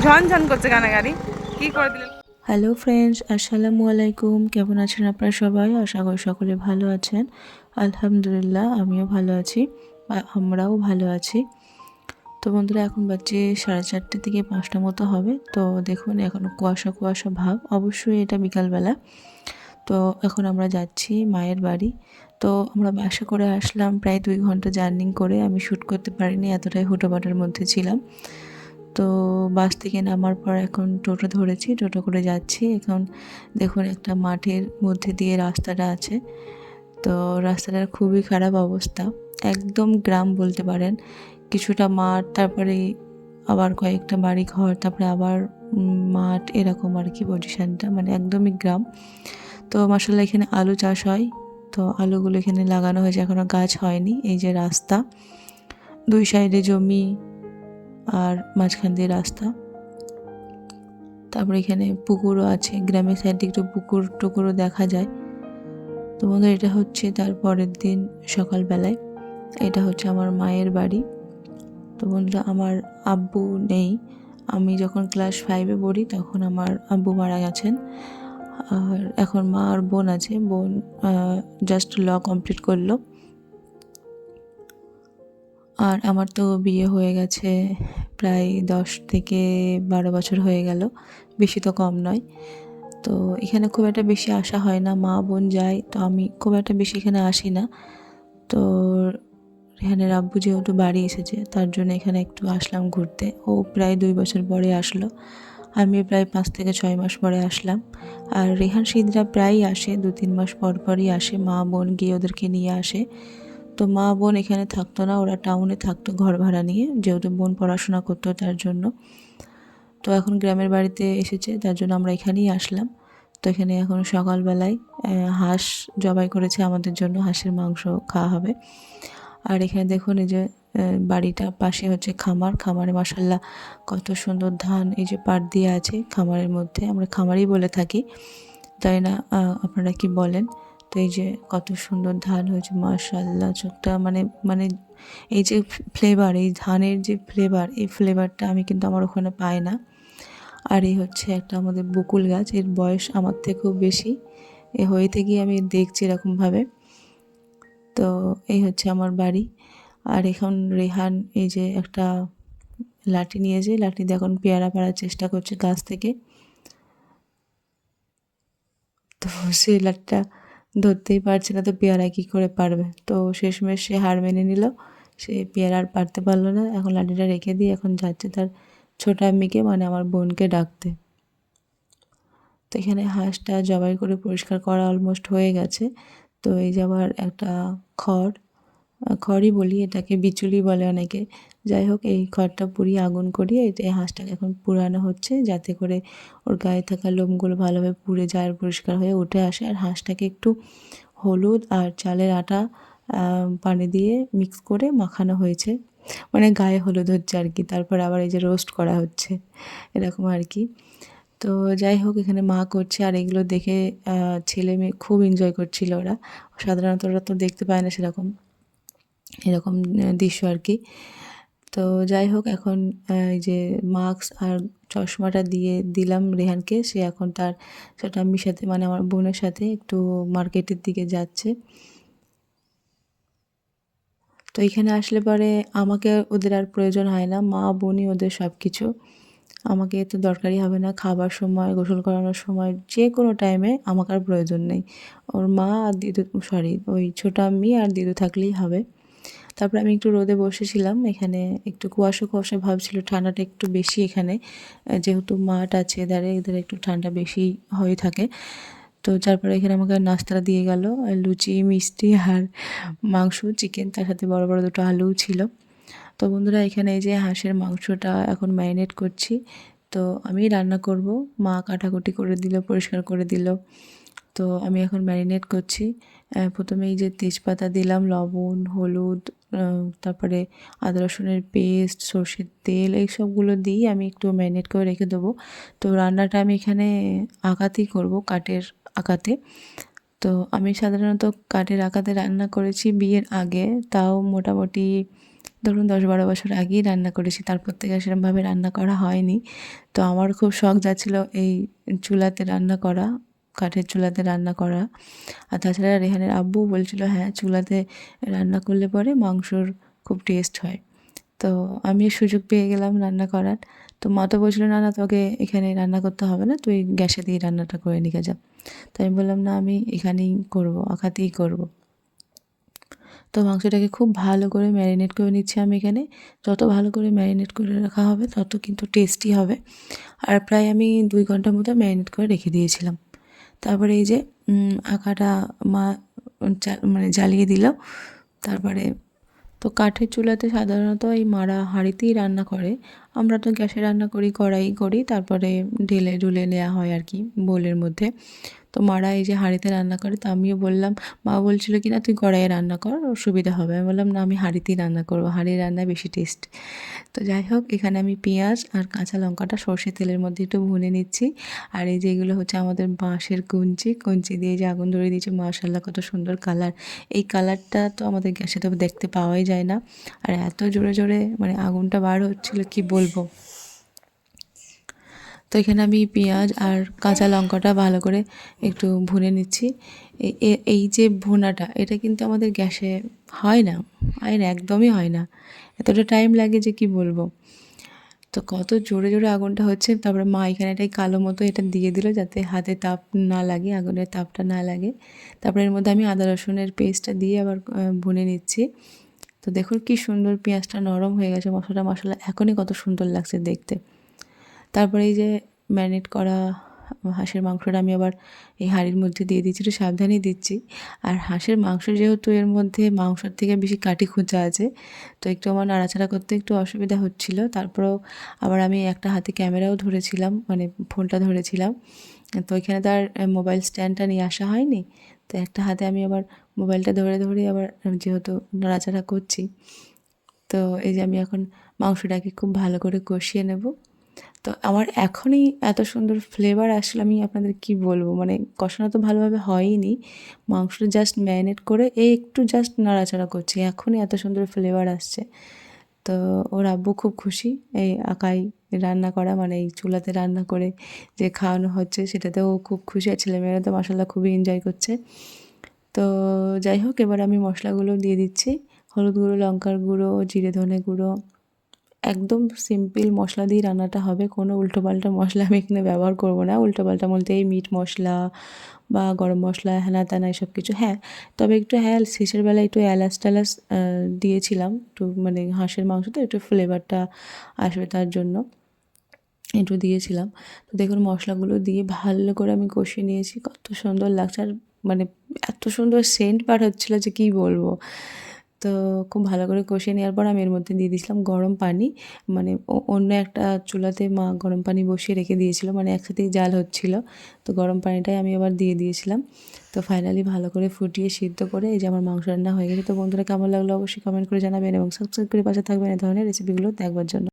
ঝনঝন করছে কানে গাড়ি কি করে দিলেন। হ্যালো ফ্রেন্ডস, আসসালামু আলাইকুম। কেমন আছেন আপনারা সবাই? আশা করি সকলে ভালো আছেন। আলহামদুলিল্লাহ, আমিও ভালো আছি বা আমরাও ভালো আছি। তো বন্ধুরা, এখন বাজে 4:30 থেকে 5টা মতো হবে। তো দেখুন, এখনও কুয়াশা কুয়াশা ভাব। অবশ্যই এটা বিকালবেলা। তো এখন আমরা যাচ্ছি মায়ের বাড়ি। তো আমরা বাসে করে আসলাম, প্রায় 2 ঘন্টা জার্নি করে। আমি শ্যুট করতে পারিনি, এতটাই হুটোপাটার মধ্যে ছিলাম। তো বাস থেকে নামার পর এখন টোটো ধরেছি, টোটো করে যাচ্ছি। এখন দেখুন, একটা মাঠের মধ্যে দিয়ে রাস্তাটা আছে। তো রাস্তাটার খুবই খারাপ অবস্থা, একদম গ্রাম বলতে পারেন। কিছুটা মাঠ, তারপরে আবার কয়েকটা বাড়ি ঘর, তারপরে আবার মাঠ, এরকম আর কি পজিশানটা, মানে একদমই গ্রাম। তো মাশাআল্লাহ এখানে আলু চাষ হয়। তো আলুগুলো এখানে লাগানো হয়েছে, এখনও গাছ হয়নি। এই যে রাস্তা, 2 সাইডে জমি আর মাঝখান দিয়ে রাস্তা। তারপরে এখানে পুকুরও আছে, গ্রামের সাইডে একটু পুকুর টুকুরও দেখা যায়। তো বন্ধুরা, এটা হচ্ছে তার পরের দিন সকালবেলায়। এটা হচ্ছে আমার মায়ের বাড়ি। তো বন্ধুরা, আমার আব্বু নেই। আমি যখন ক্লাস 5-এ পড়ি তখন আমার আব্বু মারা গেছেন। আর এখন মা আর বোন আছে। বোন জাস্ট ল কমপ্লিট করলো। আর আমার তো বিয়ে হয়ে গেছে প্রায় 10 থেকে 12 বছর হয়ে গেল, বেশি তো কম নয়। তো এখানে খুব একটা বেশি আসা হয় না, মা বোন যায়, তো আমি খুব একটা বেশি এখানে আসি না। তো রেহানের আব্বু যেহেতু বাড়ি এসেছে, তার জন্য এখানে একটু আসলাম ঘুরতে। ও প্রায় 2 বছর পরে আসলো, আমি প্রায় 5 থেকে 6 মাস পরে আসলাম। আর রেহান সিদরা প্রায়ই আসে, 2-3 মাস পর পরই আসে। মা বোন গিয়ে ওদেরকে নিয়ে আসে। তো মা বোন এখানে থাকতো না, ওরা টাউনে থাকতো ঘর ভাড়া নিয়ে, যেহেতু বোন পড়াশোনা করতো তার জন্য। তো এখন গ্রামের বাড়িতে এসেছে, তার জন্য আমরা এখানেই আসলাম। তো এখানে এখন সকালবেলায় হাঁস জবাই করেছে আমাদের জন্য, হাঁসের মাংস খাওয়া হবে। আর এখানে দেখুন, এই যে বাড়িটা পাশে হচ্ছে খামার। খামারে মাশাআল্লাহ কত সুন্দর ধান এই যে পাট দিয়ে আছে খামারের মধ্যে। আমরা খামারই বলে থাকি, তাই না? আপনারা কি বলেন? তো এই যে কত সুন্দর ধান হয়েছে মাশাআল্লাহ। চোখটা মানে মানে এই যে ফ্লেভার, এই ধানের যে ফ্লেভার, এই ফ্লেভারটা আমি কিন্তু আমার ওখানে পাই না। আর এই হচ্ছে একটা আমাদের বকুল গাছ, এর বয়স আমার থেকেও বেশি। এ হয়ে থেকেই আমি দেখছি এরকমভাবে। তো এই হচ্ছে আমার বাড়ি। আর এখন রেহান এই যে একটা লাঠি নিয়েছে, লাঠি দিয়ে এখন পেয়ারা পাড়ার চেষ্টা করছে গাছ থেকে। তো সে লাঠিটা ধরতেই পারছে না, তো পেয়ারা কী করে পারবে? তো শেষমেশ সে হার মেনে নিল, সে পেয়ারা আর পারতে পারলো না। এখন লাঠিটা রেখে দিয়ে এখন যাচ্ছে তার ছোট আম্মিকে, মানে আমার বোনকে ডাকতে। তো এখানে হাঁসটা জবাই করে পরিষ্কার করা অলমোস্ট হয়ে গেছে। তো এই যে আবার একটা খড়, খড়ই বলি এটাকে, বিচুলি বলে অনেকে। যাই হোক, এই খড়টা পুড়িয়ে আগুন করিয়ে এই হাঁসটাকে এখন পুড়ানো হচ্ছে, যাতে করে ওর গায়ে থাকা লোমগুলো ভালোভাবে পুড়ে যায় আর পরিষ্কার হয়ে উঠে আসে। আর হাঁসটাকে একটু হলুদ আর চালের আটা পানি দিয়ে মিক্স করে মাখানো হয়েছে, মানে গায়ে হলুদ হচ্ছে আর কি। তারপর আবার এই যে রোস্ট করা হচ্ছে, এরকম আর কি। তো যাই হোক, এখানে মা করছে আর এগুলো দেখে ছেলে মেয়ে খুব এনজয় করছিল ওরা। সাধারণত ওরা তো দেখতে পায় না সেরকম, এরকম দৃশ্য আর কি। তো যাই হোক, এখন এই যে মাস্ক আর চশমাটা দিয়ে দিলাম রেহানকে। সে এখন তার ছোট আম্মির সাথে, মানে আমার বোনের সাথে একটু মার্কেটের দিকে যাচ্ছে। তো এখানে আসলে পরে আমাকে ওদের আর প্রয়োজন হয় না, মা বোনই ওদের সব কিছু। আমাকে তো দরকারই হবে না, খাবার সময়, গোসল করানোর সময়, যে কোনো টাইমে আমাকে আর প্রয়োজন নেই। ওর মা আর দিদু, সরি ওই ছোটো আম্মি আর দিদু থাকলেই হবে। তারপর আমি একটু রোদে বসেছিলাম, এখানে একটু কুয়াশা কুয়াশা ভাব ছিল, ঠান্ডাটা একটু বেশি এখানে, যেহেতু মাঠ আছে এধারে, এদের একটু ঠান্ডা বেশি হয়ে থাকে। তো তারপরে এখানে আমাকে নাস্তা দিয়ে গেল, লুচি, মিষ্টি আর মাংস, চিকেন, তার সাথে বড় বড় দুটো আলুও ছিল। তো বন্ধুরা, এখানে এই যে হাঁসের মাংসটা এখন ম্যারিনেট করছি। তো আমি রান্না করব, মা কাটাকুটি করে দিল, পরিষ্কার করে দিল। তো আমি এখন ম্যারিনেট করছি। প্রথমে এই যে তেজপাতা দিলাম, লবণ, হলুদ, তারপরে আদা রসুনের পেস্ট, সরষের তেল, এই সবগুলো দিয়ে আমি একটু ম্যারিনেট করে রেখে দেবো। তো রান্নাটা আমি এখানে আগাতেই করব, কাঠের আগাতে। তো আমি সাধারণত কাঠের আঁকাতে রান্না করেছি বিয়ের আগে, তাও মোটামুটি ধরুন 10-12 বছর আগেই রান্না করেছি, তারপর থেকে আর সেরকমভাবে রান্না করা হয়নি। তো আমার খুব শখ যাচ্ছিল এই চুলাতে রান্না করা, কাঠের চুলাতে রান্না করা। আর তাছাড়া রেহানের আব্বু বলছিল হ্যাঁ চুলাতে রান্না করলে পরে মাংসর খুব টেস্ট হয়। তো আমি সুযোগ পেয়ে গেলাম রান্না করার। তো মা তো বলছিল না না তোকে এখানে রান্না করতে হবে না, তুই গ্যাসে দিয়ে রান্নাটা করে নিয়ে যা। তো আমি বললাম না আমি এখানেই করবো, আঁকাতেই করবো। তো মাংসটাকে খুব ভালো করে ম্যারিনেট করে নিচ্ছি আমি এখানে। যত ভালো করে ম্যারিনেট করে রাখা হবে তত কিন্তু টেস্টি হবে। আর প্রায় আমি 2 ঘন্টার মতো ম্যারিনেট করে রেখে দিয়েছিলাম। তারপরে এই যে আঁকাটা মা মানে জ্বালিয়ে দিল। তারপরে তো কাঠের চুলাতে সাধারণত এই মাড়া হাঁড়িতেই রান্না করে। আমরা তো গ্যাসে রান্না করি, কড়াই করি, তারপরে ঢেলে ঢুলে নেওয়া হয় আর কি বোলের মধ্যে। তো মারা এই যে হাঁড়িতে রান্না করে, তো আমিও বললাম, মা বলছিল কি না তুই কড়াইয়ে রান্না কর সুবিধা হবে। আমি বললাম না আমি হাঁড়িতেই রান্না করবো, হাঁড়ির রান্নায় বেশি টেস্ট। তো যাই হোক এখানে আমি পেঁয়াজ আর কাঁচা লঙ্কাটা সর্ষে তেলের মধ্যে একটু ভুনে নিচ্ছি। আর এই যে এগুলো হচ্ছে আমাদের বাঁশের কঞ্চি, কঞ্চি দিয়ে যে আগুন ধরে দিয়েছে, মাশাআল্লাহ কত সুন্দর কালার। এই কালারটা তো আমাদের গ্যাসে তো দেখতে পাওয়াই যায় না। আর এত জোরে জোরে মানে আগুনটা বার হচ্ছিল কি বলবো। তো এখানে আমি পেঁয়াজ আর কাঁচা লঙ্কাটা ভালো করে একটু ভুনে নিচ্ছি। এই যে ভুনাটা এটা কিন্তু আমাদের গ্যাসে হয় না, একদমই হয় না। এতটা টাইম লাগে যে কি বলবো। তো কত জোরে জোরে আগুনটা হচ্ছে, তারপরে মা এখানে এটাই কালো মতো এটা দিয়ে দিল যাতে হাতে তাপ না লাগে, আগুনের তাপটা না লাগে। তারপরে এর মধ্যে আমি আদা রসুনের পেস্টটা দিয়ে আবার ভুনে নিচ্ছি। তো দেখুন কি সুন্দর পেঁয়াজটা নরম হয়ে গেছে, মশলা এখনই কত সুন্দর লাগছে দেখতে। তারপরে এই যে ম্যারিনেট করা হাঁসের মাংসটা আমি আবার এই হাঁড়ির মধ্যে দিয়ে দিচ্ছি, একটু সাবধানেই দিচ্ছি। আর হাঁসের মাংস যেহেতু এর মধ্যে মাংসর থেকে বেশি কাঠি খুঁজা আছে, তো একটু আমার নাড়াচাড়া করতে একটু অসুবিধা হচ্ছিলো। তারপরেও আবার আমি একটা হাতে ক্যামেরাও ধরেছিলাম, মানে ফোনটা ধরেছিলাম। তো এখানে তো আর মোবাইল স্ট্যান্ডটা নিয়ে আসা হয়নি। তো একটা হাতে আমি আবার মোবাইলটা ধরে ধরে আবার যেহেতু নাড়াচাড়া করছি। তো এই যে আমি এখন মাংসটাকে খুব ভালো করে কষিয়ে নেব। তো আমার এখনই এত সুন্দর ফ্লেভার আসলে আমি আপনাদের কি বলবো, মানে কষানো তো ভালোভাবে হয়ইনি, মাংসটা জাস্ট ম্যারিনেট করে এই একটু জাস্ট নাড়াচাড়া করছি, এখনই এত সুন্দর ফ্লেভার আসছে। তো ওর আব্বু খুব খুশি এই আকাই রান্না করা, মানে এই চুলাতে রান্না করে যে খাওয়ানো হচ্ছে সেটাতেও ও খুব খুশি। আর ছেলেমেয়েরা তো মাসাল্লাহ খুবই এনজয় করছে। তো যাই হোক এবার আমি মশলাগুলো দিয়ে দিচ্ছি, হলুদ গুঁড়ো, লঙ্কার গুঁড়ো, জিরে ধনে গুঁড়ো, একদম সিম্পল মশলা দিয়ে রান্নাটা হবে। কোনো উল্টোপাল্টা মশলা আমি এখানে ব্যবহার করব না। উল্টোপাল্টা বলতে এই মিট মশলা বা গরম মশলা হেনা তেনা এসব কিছু, হ্যাঁ তবে একটু হ্যাঁ শেষের বেলায় একটু এলাচ টেলাচ দিয়েছিলাম, একটু মানে হাঁসের মাংস তো একটু ফ্লেভারটা আসবে তার জন্য একটু দিয়েছিলাম। তো দেখুন মশলাগুলো দিয়ে ভালো করে আমি কষিয়ে নিয়েছি, কত সুন্দর লাগছে। আর মানে এত সুন্দর সেন্ট বার হচ্ছিলো যে কী বলবো। তো খুব ভালো করে কষিয়ে নেওয়ার পর আমি এর মধ্যে দিয়ে দিয়েছিলাম গরম পানি, মানে অন্য একটা চুলাতে মা গরম পানি বসিয়ে রেখে দিয়েছিল, মানে একসাথেই জাল হচ্ছিল। তো গরম পানিটাই আমি আবার দিয়ে দিয়েছিলাম। তো ফাইনালি ভালো করে ফুটিয়ে সিদ্ধ করে এই যে আমার মাংস রান্না হয়ে গেছে। তো বন্ধুরা কেমন লাগলো অবশ্যই কমেন্ট করে জানাবেন এবং সাবস্ক্রাইব করে পাশে থাকবেন এই ধরনের রেসিপিগুলো দেখবার জন্য।